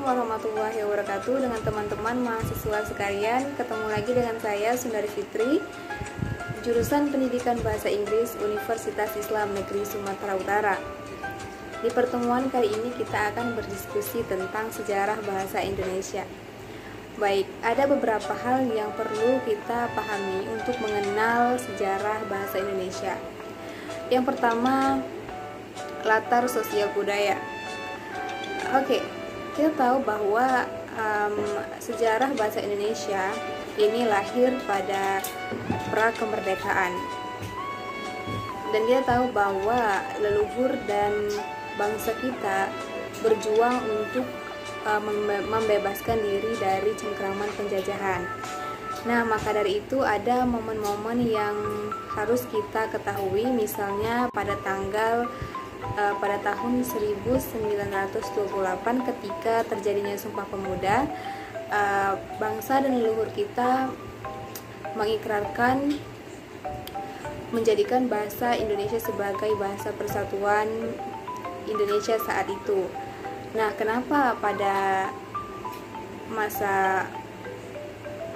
Assalamualaikum warahmatullahi wabarakatuh. Dengan teman-teman mahasiswa sekalian, ketemu lagi dengan saya Sundari Fitri, jurusan Pendidikan Bahasa Inggris Universitas Islam Negeri Sumatera Utara. Di pertemuan kali ini kita akan berdiskusi tentang sejarah bahasa Indonesia. Baik, ada beberapa hal yang perlu kita pahami untuk mengenal sejarah bahasa Indonesia. Yang pertama, latar sosial budaya. Oke, kita tahu bahwa sejarah bahasa Indonesia ini lahir pada pra kemerdekaan. Dan kita tahu bahwa leluhur dan bangsa kita berjuang untuk membebaskan diri dari cengkraman penjajahan. Nah, maka dari itu ada momen-momen yang harus kita ketahui, misalnya pada tahun 1928 ketika terjadinya Sumpah Pemuda, bangsa dan leluhur kita mengikrarkan menjadikan bahasa Indonesia sebagai bahasa persatuan Indonesia saat itu. Nah, kenapa pada masa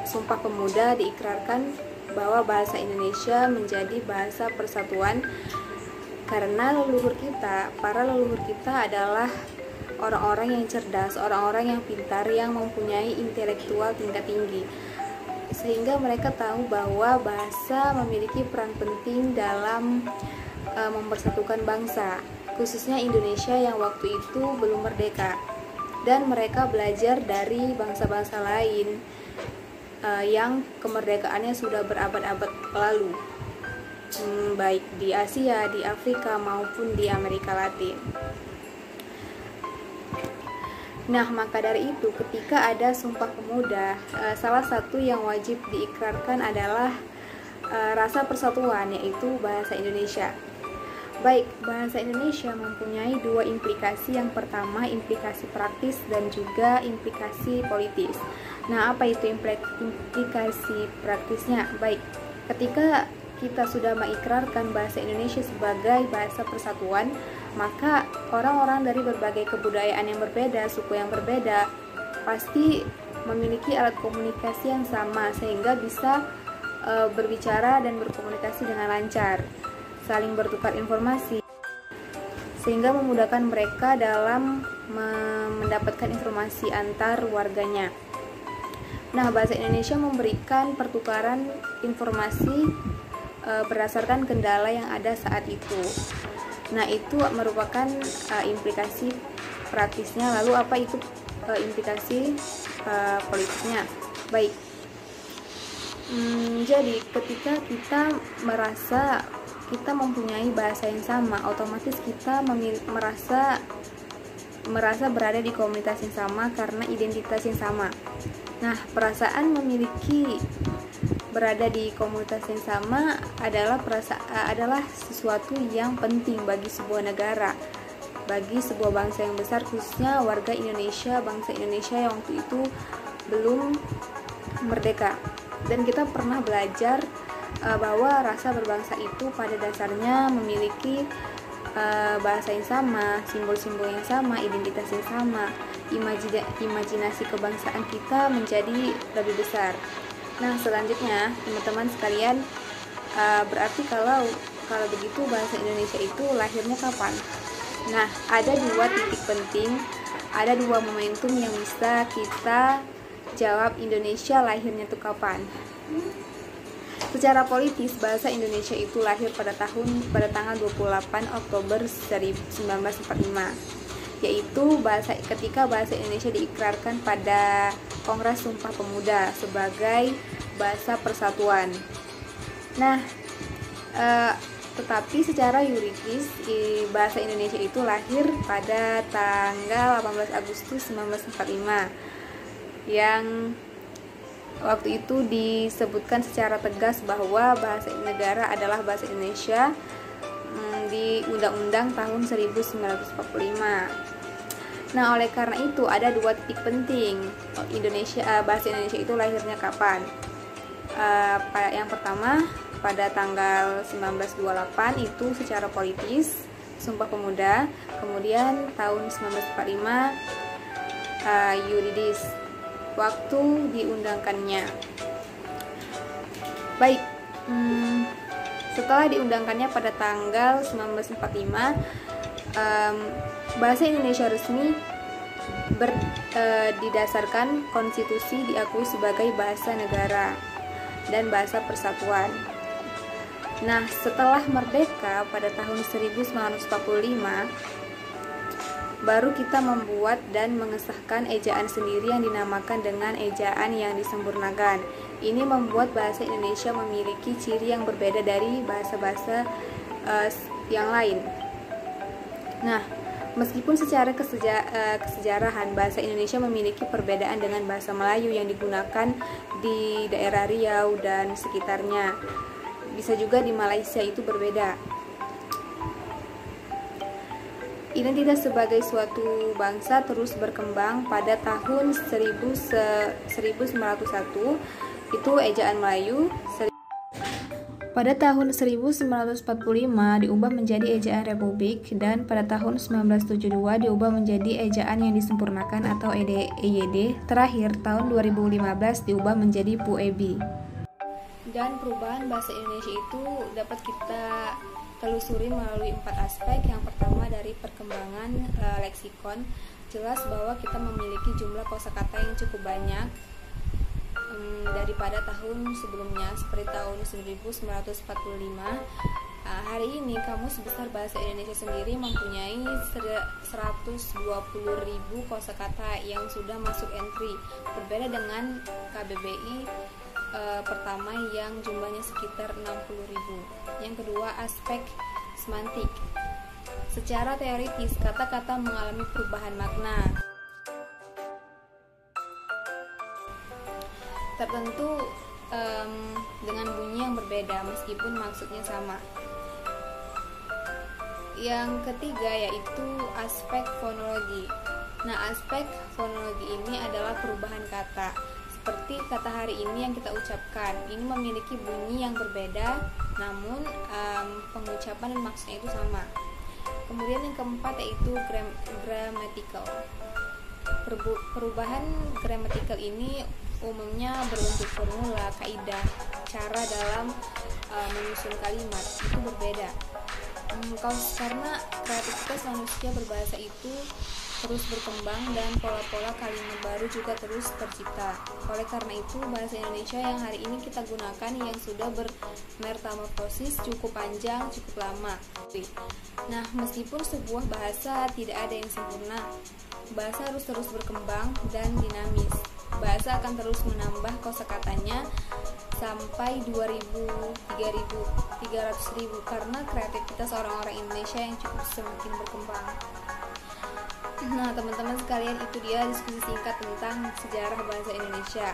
Sumpah Pemuda diikrarkan bahwa bahasa Indonesia menjadi bahasa persatuan? Karena para leluhur kita adalah orang-orang yang cerdas, orang-orang yang pintar, yang mempunyai intelektual tingkat tinggi. Sehingga mereka tahu bahwa bahasa memiliki peran penting dalam mempersatukan bangsa, khususnya Indonesia yang waktu itu belum merdeka. Dan mereka belajar dari bangsa-bangsa lain yang kemerdekaannya sudah berabad-abad lalu. Baik di Asia, di Afrika maupun di Amerika Latin. Nah, maka dari itu ketika ada Sumpah Pemuda, salah satu yang wajib diikrarkan adalah rasa persatuan, yaitu bahasa Indonesia. Baik, bahasa Indonesia mempunyai dua implikasi. Yang pertama, implikasi praktis dan juga implikasi politis. Nah, apa itu implikasi praktisnya? Baik, ketika kita sudah mengikrarkan bahasa Indonesia sebagai bahasa persatuan, maka orang-orang dari berbagai kebudayaan yang berbeda, suku yang berbeda, pasti memiliki alat komunikasi yang sama sehingga bisa berbicara dan berkomunikasi dengan lancar, saling bertukar informasi, sehingga memudahkan mereka dalam mendapatkan informasi antar warganya. Nah, bahasa Indonesia memberikan pertukaran informasi berdasarkan kendala yang ada saat itu. Nah, itu merupakan implikasi praktisnya. Lalu apa itu implikasi politisnya? Baik, jadi ketika kita merasa kita mempunyai bahasa yang sama, otomatis kita merasa berada di komunitas yang sama karena identitas yang sama. Nah, perasaan berada di komunitas yang sama adalah sesuatu yang penting bagi sebuah negara, bagi sebuah bangsa yang besar, khususnya warga Indonesia, bangsa Indonesia yang waktu itu belum merdeka. Dan kita pernah belajar bahwa rasa berbangsa itu pada dasarnya memiliki bahasa yang sama, simbol-simbol yang sama, identitas yang sama, imajinasi kebangsaan kita menjadi lebih besar. Nah, selanjutnya teman-teman sekalian, berarti kalau begitu bahasa Indonesia itu lahirnya kapan? Nah, ada dua titik penting, ada dua momentum yang bisa kita jawab Indonesia lahirnya itu kapan. Secara politis, bahasa Indonesia itu lahir pada tanggal 28 Oktober 1945, yaitu ketika bahasa Indonesia diikrarkan pada Kongres Sumpah Pemuda sebagai bahasa persatuan. Nah, tetapi secara yuridis bahasa Indonesia itu lahir pada tanggal 18 Agustus 1945, yang waktu itu disebutkan secara tegas bahwa bahasa negara adalah bahasa Indonesia di Undang-Undang tahun 1945. Nah, oleh karena itu ada dua titik penting bahasa Indonesia itu lahirnya kapan. Yang pertama, pada tanggal 1928 itu secara politis, Sumpah Pemuda. Kemudian tahun 1945 Yuridis waktu diundangkannya. Baik, setelah diundangkannya pada tanggal 1945, bahasa Indonesia resmi didasarkan konstitusi diakui sebagai bahasa negara dan bahasa persatuan. Nah, setelah merdeka pada tahun 1945, baru kita membuat dan mengesahkan ejaan sendiri yang dinamakan dengan ejaan yang disempurnakan. Ini membuat bahasa Indonesia memiliki ciri yang berbeda dari bahasa-bahasa yang lain. Nah, meskipun secara kesejarahan bahasa Indonesia memiliki perbedaan dengan bahasa Melayu yang digunakan di daerah Riau dan sekitarnya, bisa juga di Malaysia itu berbeda. Identitas sebagai suatu bangsa terus berkembang. Pada tahun 1901 itu ejaan Melayu. Pada tahun 1945 diubah menjadi ejaan Republik, dan pada tahun 1972 diubah menjadi ejaan yang disempurnakan atau EYD. Terakhir tahun 2015 diubah menjadi PUEB. Dan perubahan bahasa Indonesia itu dapat kita telusuri melalui 4 aspek. Yang pertama dari perkembangan leksikon. Jelas bahwa kita memiliki jumlah kosakata yang cukup banyak daripada tahun sebelumnya, seperti tahun 1945. Hari ini Kamus Besar Bahasa Indonesia sendiri mempunyai 120.000 kosakata yang sudah masuk entry, berbeda dengan KBBI pertama yang jumlahnya sekitar 60.000. Yang kedua, aspek semantik. Secara teoritis, kata-kata mengalami perubahan makna tertentu dengan bunyi yang berbeda meskipun maksudnya sama. Yang ketiga yaitu aspek fonologi. Nah, aspek fonologi ini adalah perubahan kata. Seperti kata hari ini yang kita ucapkan, ini memiliki bunyi yang berbeda, namun pengucapan dan maksudnya itu sama. Kemudian yang keempat yaitu grammatical. Perubahan grammatical ini umumnya berbentuk formula, kaidah, cara dalam menyusun kalimat itu berbeda. Karena kreativitas manusia berbahasa itu terus berkembang dan pola-pola kalimat baru juga terus tercipta. Oleh karena itu, bahasa Indonesia yang hari ini kita gunakan yang sudah bermetamorfosis cukup panjang, cukup lama. Nah, meskipun sebuah bahasa tidak ada yang sempurna, bahasa harus terus berkembang dan dinamis. Bahasa akan terus menambah kosakatanya sampai 2.000, 3.000, 300.000 karena kreativitas orang-orang Indonesia yang cukup semakin berkembang. Nah, teman-teman sekalian, itu dia diskusi singkat tentang sejarah bahasa Indonesia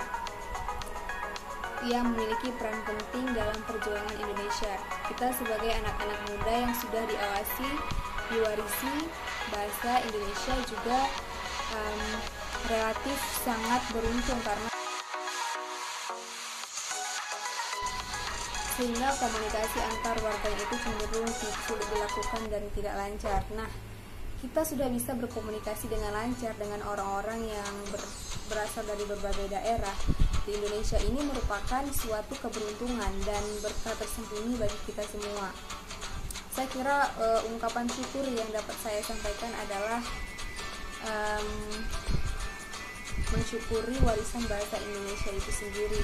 yang memiliki peran penting dalam perjuangan Indonesia. Kita sebagai anak-anak muda yang sudah diawasi, diwarisi bahasa Indonesia juga relatif sangat beruntung karena sehingga komunikasi antar warganya itu cenderung sulit dilakukan dan tidak lancar. Nah, kita sudah bisa berkomunikasi dengan lancar dengan orang-orang yang berasal dari berbagai daerah di Indonesia. Ini merupakan suatu keberuntungan dan berkah tersembunyi bagi kita semua. Saya kira ungkapan syukur yang dapat saya sampaikan adalah mensyukuri warisan bahasa Indonesia itu sendiri.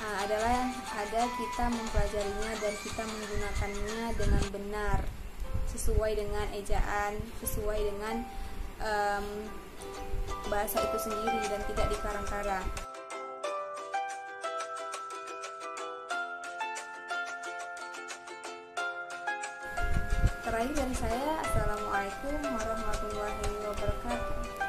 Ada kita mempelajarinya dan kita menggunakannya dengan benar, sesuai dengan ejaan, sesuai dengan bahasa itu sendiri dan tidak dikarang-karang. Terakhir dari saya, Assalamualaikum warahmatullahi wabarakatuh.